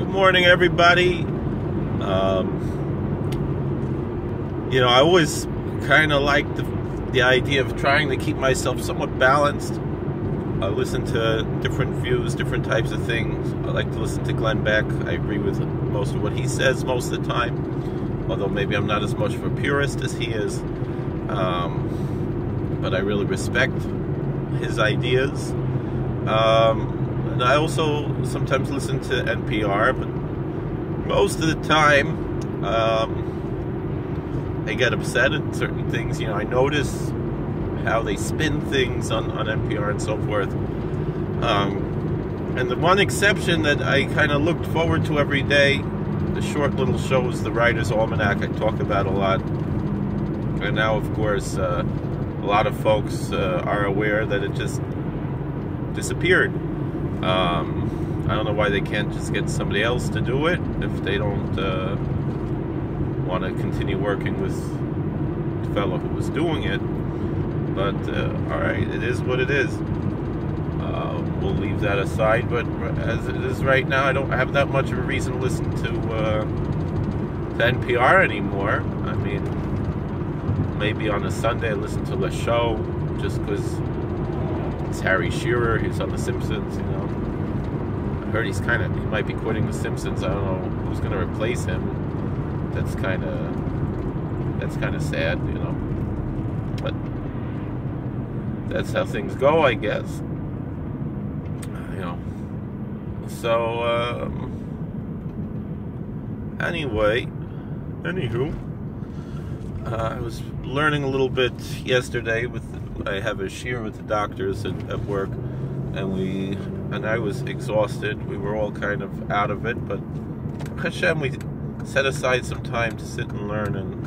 Good morning, everybody. I always kind of like the idea of trying to keep myself somewhat balanced. I listen to different views, different types of things. I like to listen to Glenn Beck. I agree with most of what he says most of the time, although maybe I'm not as much of a purist as he is. But I really respect his ideas. And I also sometimes listen to NPR, but most of the time I get upset at certain things. I notice how they spin things on NPR and so forth. And the one exception that I kind of looked forward to every day, the short little shows, the Writer's Almanac, I talk about a lot. And now, of course, a lot of folks are aware that it just disappeared. I don't know why they can't just get somebody else to do it if they don't want to continue working with the fellow who was doing it. But alright, it is what it is. We'll leave that aside. But as it is right now, I don't have that much of a reason to listen to NPR anymore. I mean, maybe on a Sunday I listen to the show just because it's Harry Shearer. He's on The Simpsons. I heard he might be quitting The Simpsons. I don't know who's going to replace him. That's kind of sad, But that's how things go, I guess. So anywho, I was learning a little bit yesterday. I have a shiur with the doctors at work, and I was exhausted. We were all kind of out of it, but Hashem, we set aside some time to sit and learn, and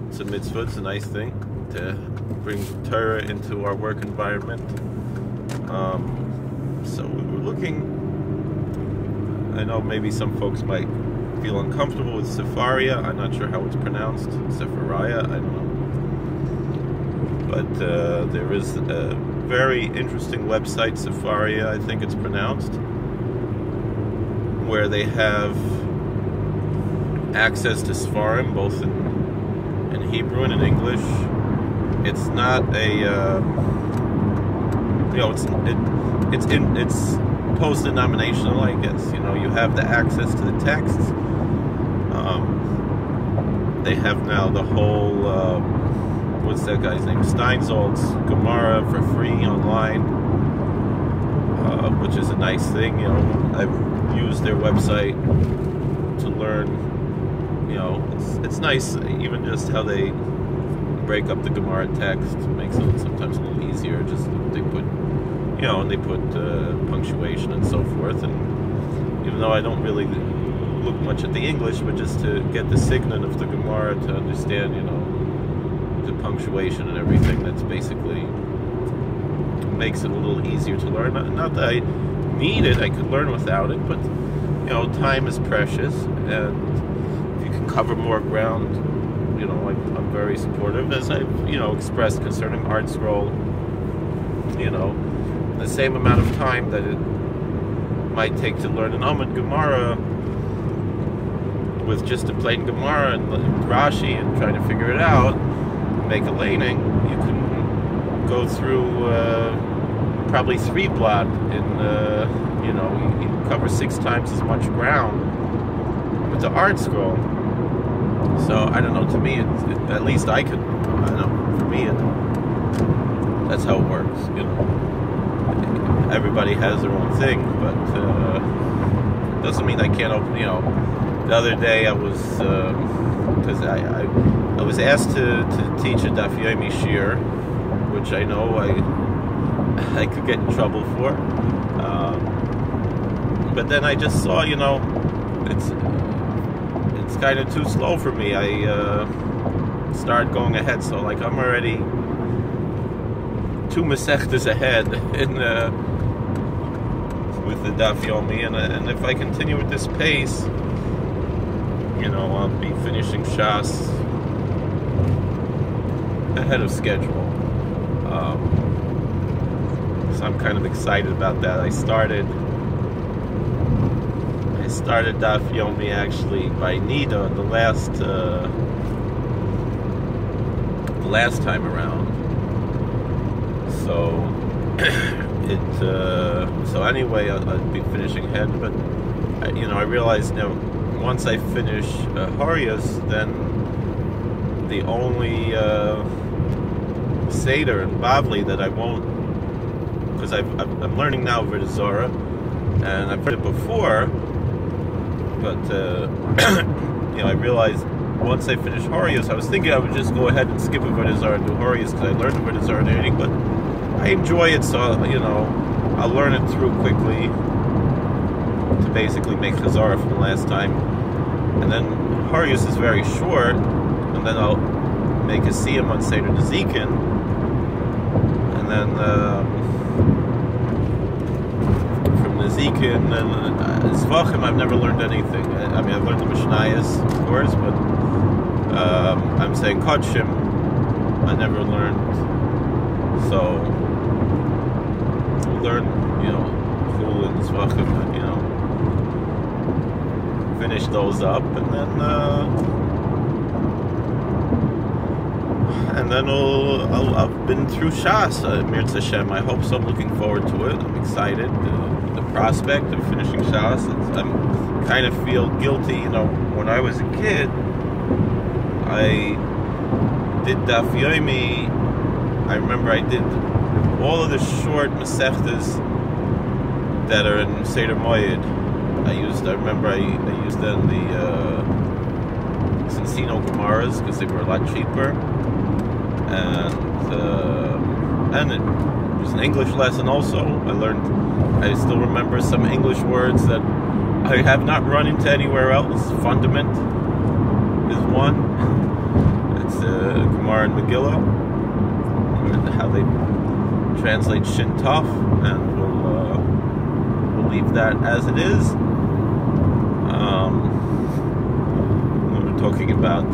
it's a mitzvah. It's a nice thing to bring Torah into our work environment. So we were looking. I know maybe some folks might feel uncomfortable with Sefaria. I'm not sure how it's pronounced. Sefaria, I don't know. But there is a very interesting website, Sefaria, I think it's pronounced, where they have access to Sfarim, both in Hebrew and in English. It's not a, it's post-denominational, I guess. You have the access to the texts. They have now the whole, what's that guy's name? Steinsaltz's Gemara for free online, which is a nice thing. I've used their website to learn. It's nice, even just how they break up the Gemara text. Makes it sometimes a little easier. Just they put, and they put punctuation and so forth. And even though I don't really look much at the English, but just to get the signet of the Gemara to understand, the punctuation and everything, that's basically makes it a little easier to learn. Not that I need it, I could learn without it, but time is precious, and if you can cover more ground, I'm very supportive, as I've expressed concerning Art Scroll. The same amount of time that it might take to learn an Amud Gemara with just a plain Gemara and Rashi and trying to figure it out, make a laning, you can go through probably 3 blot in you cover 6 times as much ground with the Art Scroll. So I don't know, to me at least I could, I don't know, for me that's how it works. Everybody has their own thing, but doesn't mean I can't open. The other day I was, because I was asked to teach a Daf Yomi shiur, which I know I could get in trouble for. But then I just saw, it's kind of too slow for me. I started going ahead, so like I'm already 2 Masechtas ahead in with the Daf Yomi, and if I continue at this pace, I'll be finishing Shas ahead of schedule. So I'm kind of excited about that. I started started Daf Yomi actually by Nida the last time around. So so anyway, I'll be finishing ahead, but I realized once I finish Harius, then the only Seder and Bavli that I won't, because I'm learning now Avodah Zarah, and I've heard it before, but I realized once I finish Harius, I was thinking I would just go ahead and skip Avodah Zarah and do Harius because I learned Avodah Zarah and everything, but I enjoy it, so I'll learn it through quickly to basically make Chazara from the last time, and then Harius is very short, and then I'll make a Siyam on Seder Nezikin, and then from Nezikin and Zvachim I've never learned anything. I mean, I've learned the Mishnayos, of course, but I'm saying Kodshim I never learned, so I'll learn, Chul and Zvachim, finish those up, and then I've been through Shas, Mirz Hashem. I hope so. I'm looking forward to it. I'm excited. The prospect of finishing Shas. I kind of feel guilty. When I was a kid, I did Daf Yomi. I remember I did all of the short Masechtas that are in Seder Moed. I remember I used them the Cincino Gemaras because they were a lot cheaper, and it was an English lesson also. I still remember some English words that I have not run into anywhere else. Fundament is one. It's Gemara and Megillah, how they translate Shin Tov, and we'll leave that as it is. We're talking about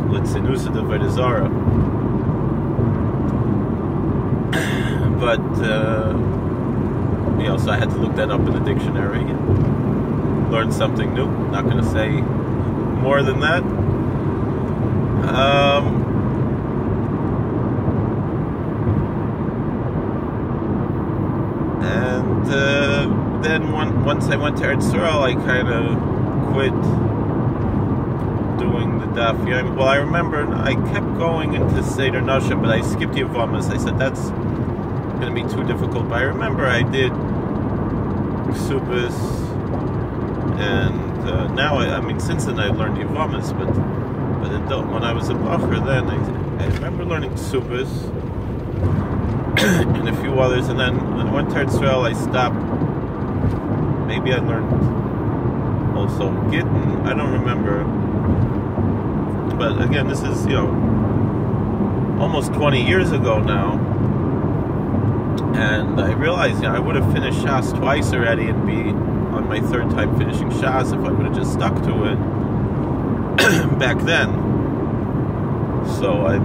Litzinusa de Avodah Zarah, but so I had to look that up in the dictionary and learn something new. Not going to say more than that. Then once I went to Eretz Yisrael, I kind of quit doing the Daf Yomi. Well, I remember I kept going into Seder Nasha, but I skipped Yavamas. I said that's going to be too difficult. But I remember I did Ksubas, and now since then I learned Yavamas. But when I was a Bacher, then I remember learning Ksubas and a few others, and then when I went to Eretz Yisrael, I stopped. Maybe I learned also Gittin. I don't remember. But again, this is almost 20 years ago now, and I realized I would have finished Shas twice already and be on my third time finishing Shas if I would have just stuck to it back then. So I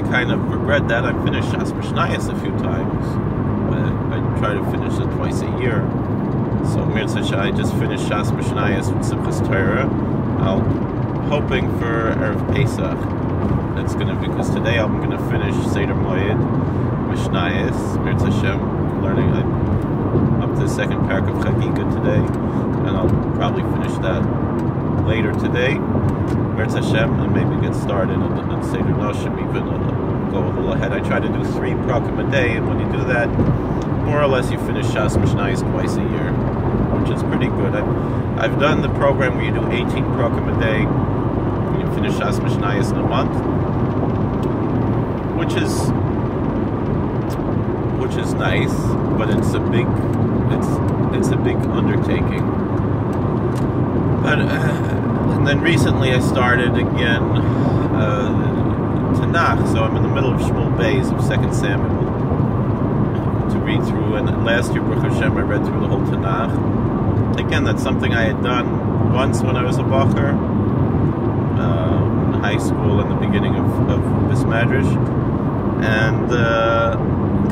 kind of regret that. I finished Shas Mishnayos a few times, but I try to finish it twice a year. So Mirz Hashem, I just finished Shas Mishnayos with Simchas Torah. I'm hoping for Erev Pesach. That's going to be, because today I'm going to finish Seder Moed, Mishnayos, Mirz Hashem. I'm up to the second parak of Chagiga today, and I'll probably finish that later today, Mirz Hashem, and maybe get started on Seder Noshim, even go a little ahead. I try to do 3 prakim a day, and when you do that, more or less you finish Shas Mishnayos twice a year, which is pretty good. I've done the program where you do 18 prakim a day, and you finish Shas Mishnayos in a month, which is nice, but it's a big undertaking. But and then recently I started again Tanakh, so I'm in the middle of Shmuel Beis of 2 Samuel to read through, and last year, Baruch Hashem, I read through the whole Tanakh. Again, that's something I had done once when I was a bacher, in high school in the beginning of this madrash, and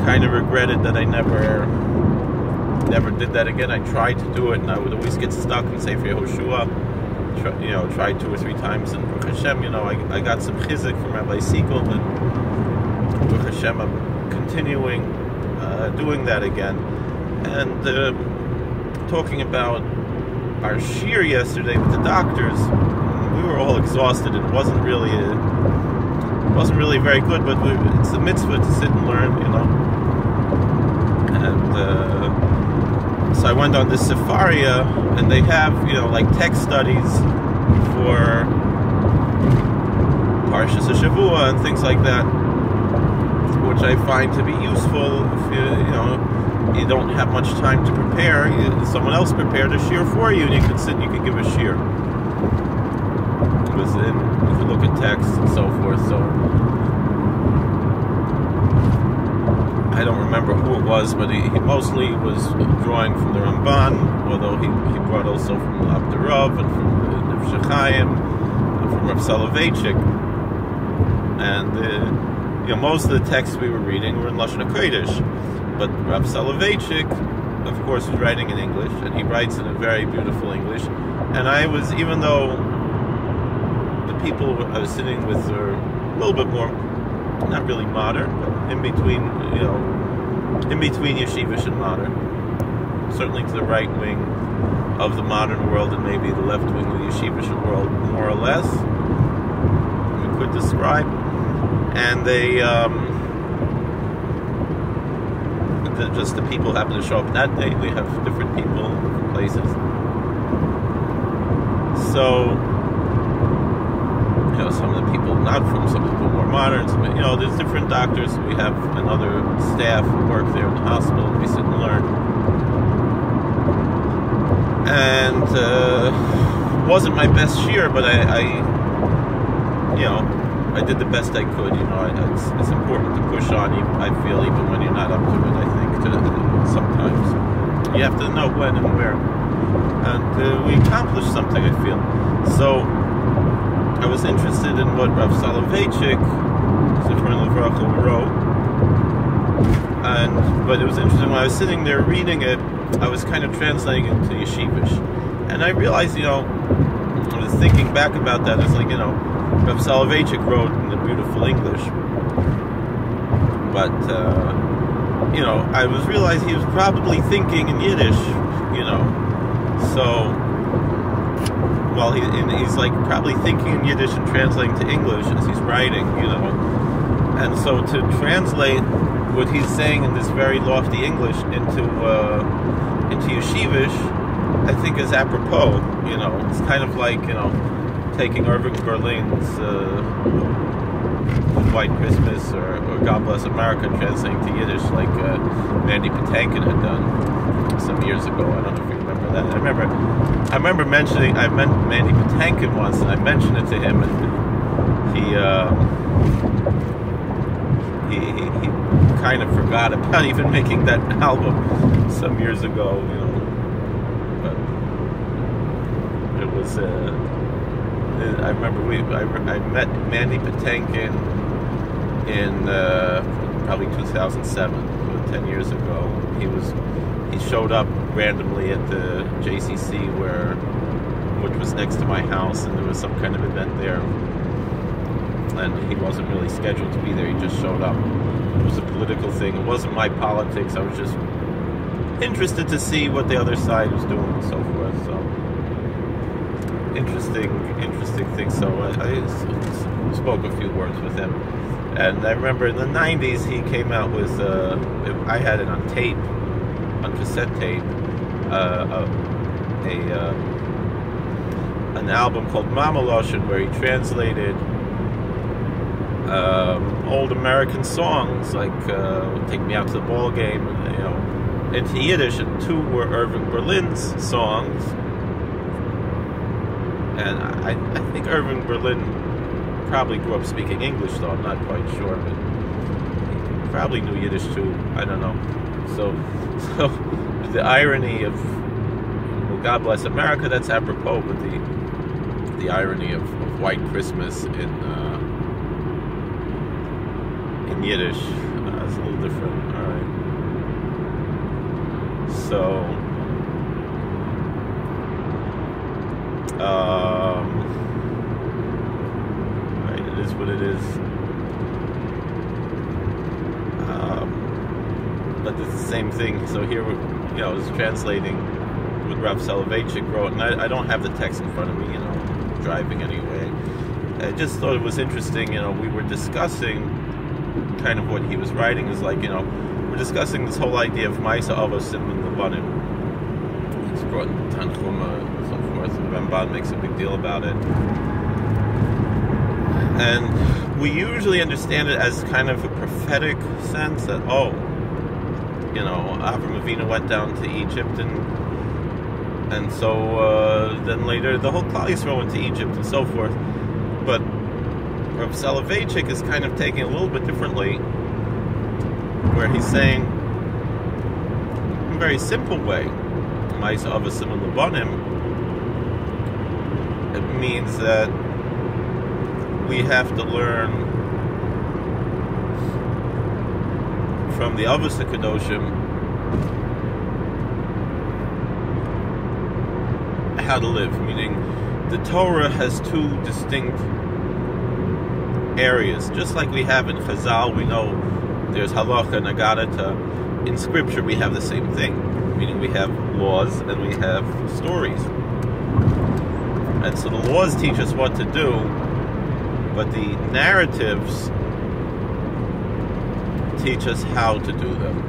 kind of regretted that I never never did that again. I tried to do it, and I would always get stuck in Sefer Yehoshua. Tried 2 or 3 times, and Baruch Hashem, I got some chizuk from Rabbi Siegel, and Baruch Hashem, I'm continuing doing that again. And talking about our shir yesterday with the doctors, we were all exhausted. It wasn't really very good, but it's a mitzvah to sit and learn, And so I went on this Sefaria, and they have, like text studies for Parshas Shavua and things like that, which I find to be useful if you don't have much time to prepare. Someone else prepared a shir for you, and you can sit and you can give a shir. You can look at text and so forth. So I don't remember who it was, but he mostly was drawing from the Ramban, although he brought also from the Abdurrav and from the Nefesh Chaim and from Rav Soloveitchik. And most of the texts we were reading were in Lashon HaKodesh, but Rav Soloveitchik, of course, was writing in English, and he writes in a very beautiful English. And even though the people I was sitting with were a little bit more, not really modern, but in between yeshivish and modern, certainly to the right wing of the modern world and maybe the left wing of the yeshivish world, more or less, we could describe. And they, just the people happen to show up that day. We have different people in different places. So, some of the people not from, some people more modern. There's different doctors. We have another staff who work there in the hospital. We sit and learn. And it wasn't my best shir, but I did the best I could. It's important to push on. I feel even when you're not up to it. I think sometimes you have to know when and where. And we accomplished something. I feel so. I was interested in what Rav Soloveitchik, Zichron Livracha, wrote, but it was interesting when I was sitting there reading it. I was kind of translating it to Yeshivish, and I realized, I was thinking back about that. It's like, Rav Soloveitchik wrote in the beautiful English, but I was realizing he was probably thinking in Yiddish, so. Well, he's like probably thinking in Yiddish and translating to English as he's writing, And so to translate what he's saying in this very lofty English into Yeshivish, I think is apropos. It's kind of like taking Irving Berlin's White Christmas or God Bless America and translating to Yiddish like Mandy Patinkin had done some years ago. I don't know if you remember that. I remember mentioning, I met Mandy Patinkin once, and I mentioned it to him, and he kind of forgot about even making that album some years ago, But it was, I remember I met Mandy Patinkin in probably 2007, 10 years ago. He showed up randomly at the JCC which was next to my house, and there was some kind of event there, and he wasn't really scheduled to be there. He just showed up. It was a political thing. It wasn't my politics. I was just interested to see what the other side was doing and so forth. So interesting thing. So I spoke a few words with him, and I remember in the 90s he came out with I had it on tape, on cassette tape, an album called Mamaloshin, where he translated old American songs like "Take Me Out to the Ball Game," into Yiddish, and 2 were Irving Berlin's songs. And I think Irving Berlin probably grew up speaking English, though I'm not quite sure, but he probably knew Yiddish too. I don't know. So the irony of, God Bless America, that's apropos, but the irony of White Christmas in Yiddish is a little different. All right. So, right, it is what it is. But it's the same thing. So here, I was translating what Rav Soloveitchik wrote, and I don't have the text in front of me, driving anyway. I just thought it was interesting, we were discussing kind of what he was writing is like, we're discussing this whole idea of Ma'isa Avosim and Labanim. It's brought in Tanchuma and so forth, and Ramban makes a big deal about it. And we usually understand it as kind of a prophetic sense that, Avram Avinu went down to Egypt, and so then later the whole Klal Yisrael went to Egypt and so forth. But Rav Soloveitchik is kind of taking it a little bit differently, where he's saying, in a very simple way, Ma'isa Avosim and Labanim, it means that we have to learn from the Avos HaKadoshim how to live, meaning the Torah has two distinct areas, just like we have in Chazal. We know there's halacha and agadata. In Scripture we have the same thing, meaning we have laws and we have stories. And so the laws teach us what to do, but the narratives teach us how to do them,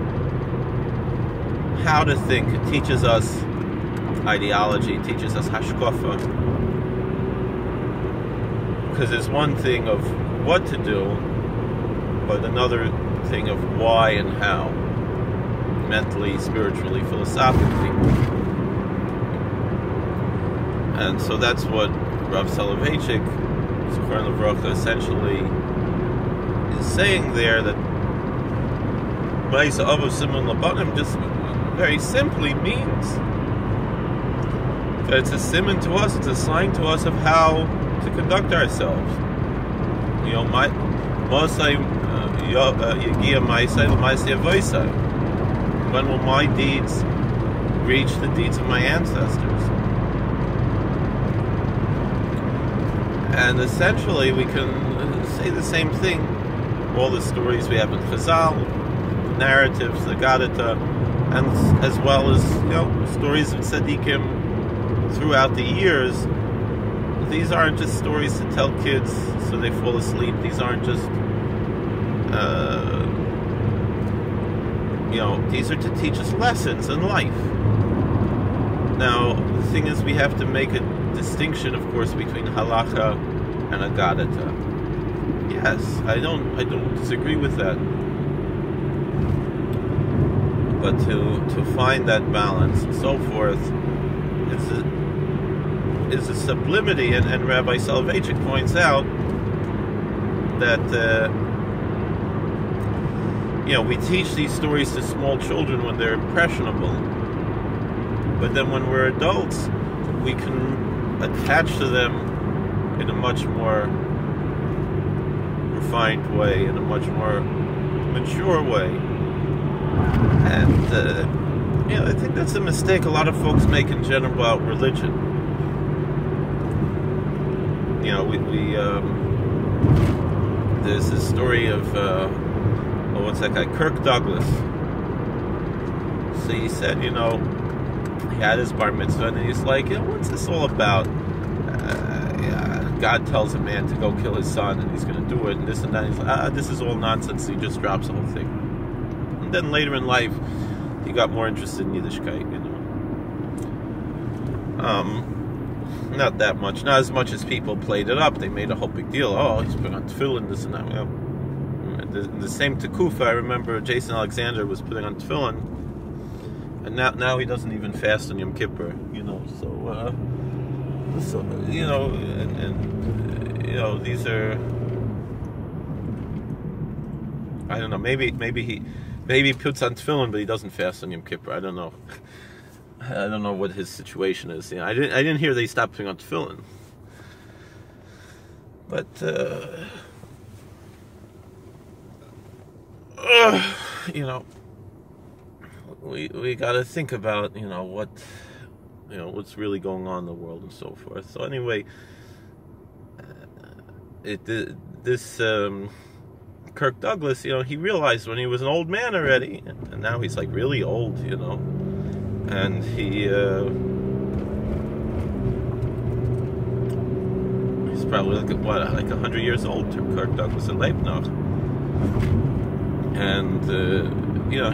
how to think. It teaches us ideology, it teaches us hashkafa. Because there's one thing of what to do, but another thing of why and how, mentally, spiritually, philosophically. And so that's what Rav Soloveitchik, Zichron Livrocha, essentially is saying there, that Ma'isa Avosim and Labanim just very simply means that it's a siman to us, it's a sign to us of how to conduct ourselves. When will my deeds reach the deeds of my ancestors? And essentially we can say the same thing. All the stories we have in Chazal, the narratives, the Gadata, and as well as stories of tzaddikim throughout the years. These aren't just stories to tell kids so they fall asleep. These aren't just, these are to teach us lessons in life. Now, the thing is, we have to make a distinction, of course, between halacha and agadata. Yes, I don't disagree with that. But to find that balance and so forth, is a sublimity, and Rabbi Soloveitchik points out that we teach these stories to small children when they're impressionable, but then when we're adults, we can attach to them in a much more refined way, in a much more mature way. And I think that's a mistake a lot of folks make in general about religion. There's this story of what's that guy, Kirk Douglas. So he said, he had his bar mitzvah, and he's like, what's this all about? God tells a man to go kill his son, and he's going to do it, and this and that. He's like, this is all nonsense. So he just drops the whole thing. And then later in life, he got more interested in Yiddishkeit, Not that much, not as much as people played it up. They made a whole big deal. He's putting on tefillin, this and that. The same Tekufa, I remember Jason Alexander was putting on tefillin, and now he doesn't even fast on Yom Kippur, these are, I don't know, maybe he puts on tefillin, but he doesn't fast on Yom Kippur. I don't know. I don't know what his situation is. I didn't hear they stopped putting on tefillin. But we got to think about what's really going on in the world and so forth. So anyway, this Kirk Douglas, he realized when he was an old man already, and now he's like really old, and he's probably like 100 years old, Kirk Douglas in Leibniz. And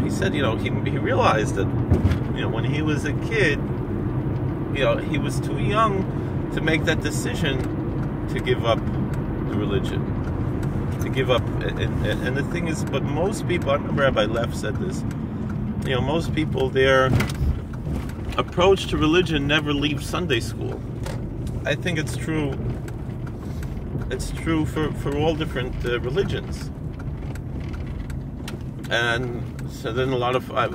he said, he realized that, when he was a kid, he was too young to make that decision to give up the religion, to give up. And the thing is, but most people, I remember Rabbi Leff said this, most people, their approach to religion never leaves Sunday school. I think it's true. It's true for all different religions. And so then a lot of, I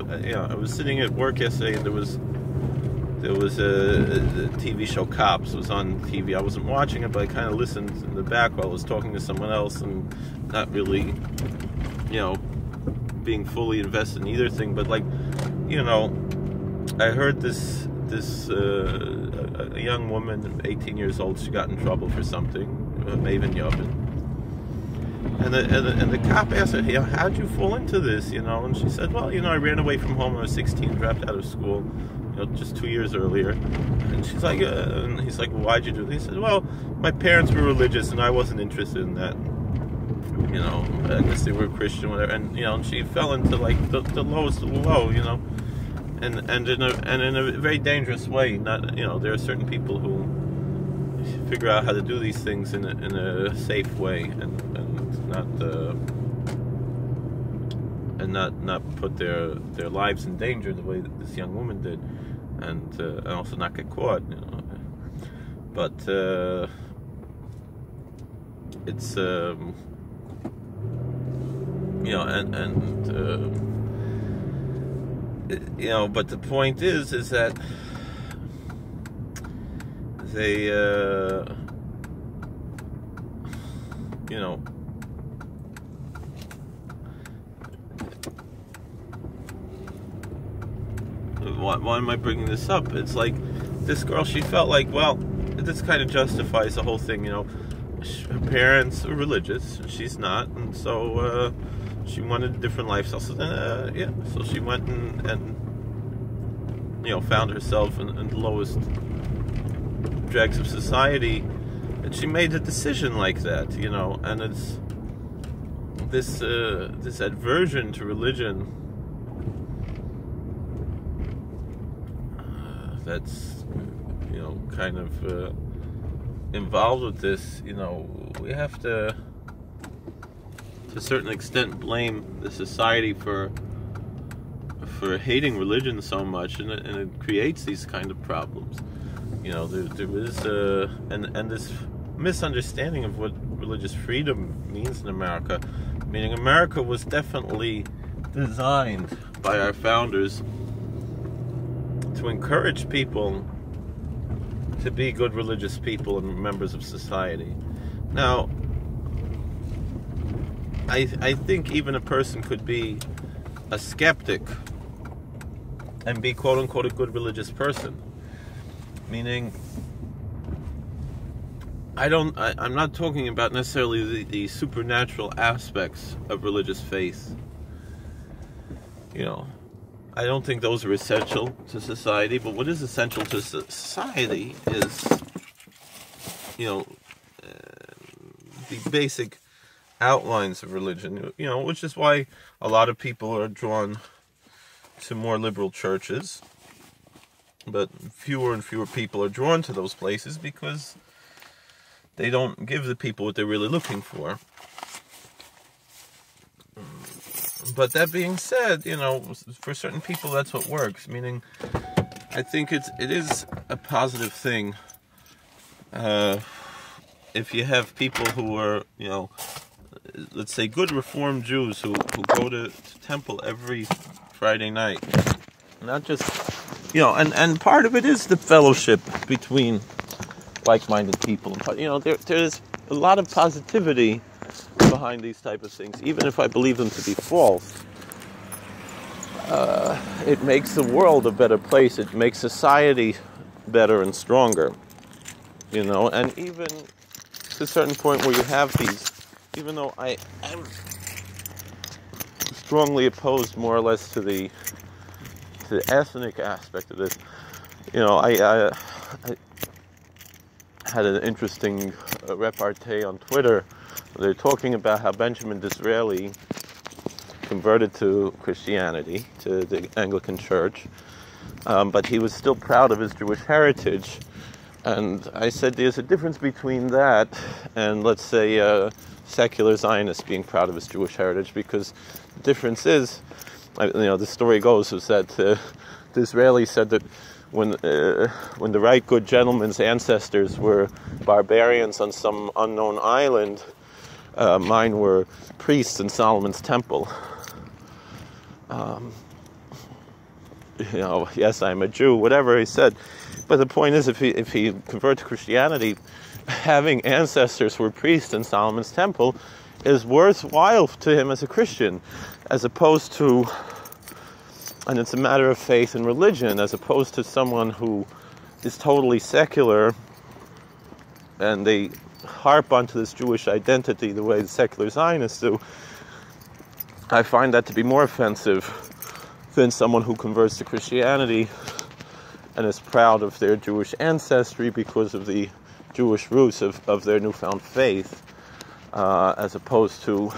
was sitting at work yesterday, and there was a TV show, Cops. It was on TV. I wasn't watching it, but I kind of listened in the back while I was talking to someone else, and not really, being fully invested in either thing. But I heard this a young woman, 18 years old, she got in trouble for something, Maven Yovin. And the cop asked her, how'd you fall into this, And she said, well, I ran away from home when I was 16, dropped out of school, just 2 years earlier. And she's like, and he's like, well, why'd you do this? He said, well, my parents were religious, and I wasn't interested in that. I guess they were Christian, whatever. And and she fell into like the lowest of the low, and in a very dangerous way. Not, there are certain people who figure out how to do these things in a safe way, and not put their lives in danger the way that this young woman did, and also not get caught. But it's but the point is that they why am I bringing this up? It's like this girl, she felt like, well, this kind of justifies the whole thing, her parents are religious, she's not, and so she wanted a different lifestyle. So then, so she went and found herself in the lowest dregs of society, and she made a decision like that, and it's this aversion to religion that's kind of involved with this. We have to a certain extent blame the society for hating religion so much, and it creates these kind of problems. There is and this misunderstanding of what religious freedom means in America. Meaning, America was definitely designed by our founders to encourage people to be good religious people and members of society. Now, I think even a person could be a skeptic and be quote-unquote a good religious person. Meaning, I'm not talking about necessarily the supernatural aspects of religious faith. I don't think those are essential to society, but what is essential to society is, the basic outlines of religion, which is why a lot of people are drawn to more liberal churches, but fewer and fewer people are drawn to those places because they don't give the people what they're really looking for. But that being said, for certain people that's what works. Meaning, I think it is a positive thing if you have people who are, let's say good Reformed Jews who go to temple every Friday night. Not just, and part of it is the fellowship between like-minded people. There's a lot of positivity behind these type of things, even if I believe them to be false. it makes the world a better place. It makes society better and stronger, and even to a certain point where you have these, even though I am strongly opposed more or less to the ethnic aspect of this, I had an interesting repartee on Twitter. They're talking about how Benjamin Disraeli converted to Christianity, to the Anglican Church, but he was still proud of his Jewish heritage. And I said there's a difference between that and, let's say, a secular Zionist being proud of his Jewish heritage, because the difference is, the story goes, was that Disraeli said that when the right good gentleman's ancestors were barbarians on some unknown island, mine were priests in Solomon's temple. Yes, I'm a Jew, whatever he said. But the point is, if he converted to Christianity, having ancestors who were priests in Solomon's temple is worthwhile to him as a Christian, as opposed to, and it's a matter of faith and religion, as opposed to someone who is totally secular and they harp onto this Jewish identity the way the secular Zionists do. I find that to be more offensive than someone who converts to Christianity and is proud of their Jewish ancestry because of the Jewish roots of their newfound faith, as opposed to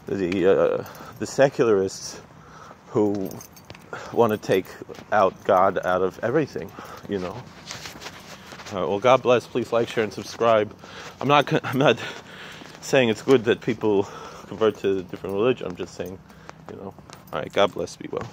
the secularists who want to take out God out of everything, Well, God bless. Please like, share, and subscribe. I'm not saying it's good that people convert to a different religion. I'm just saying, All right, God bless. Be well.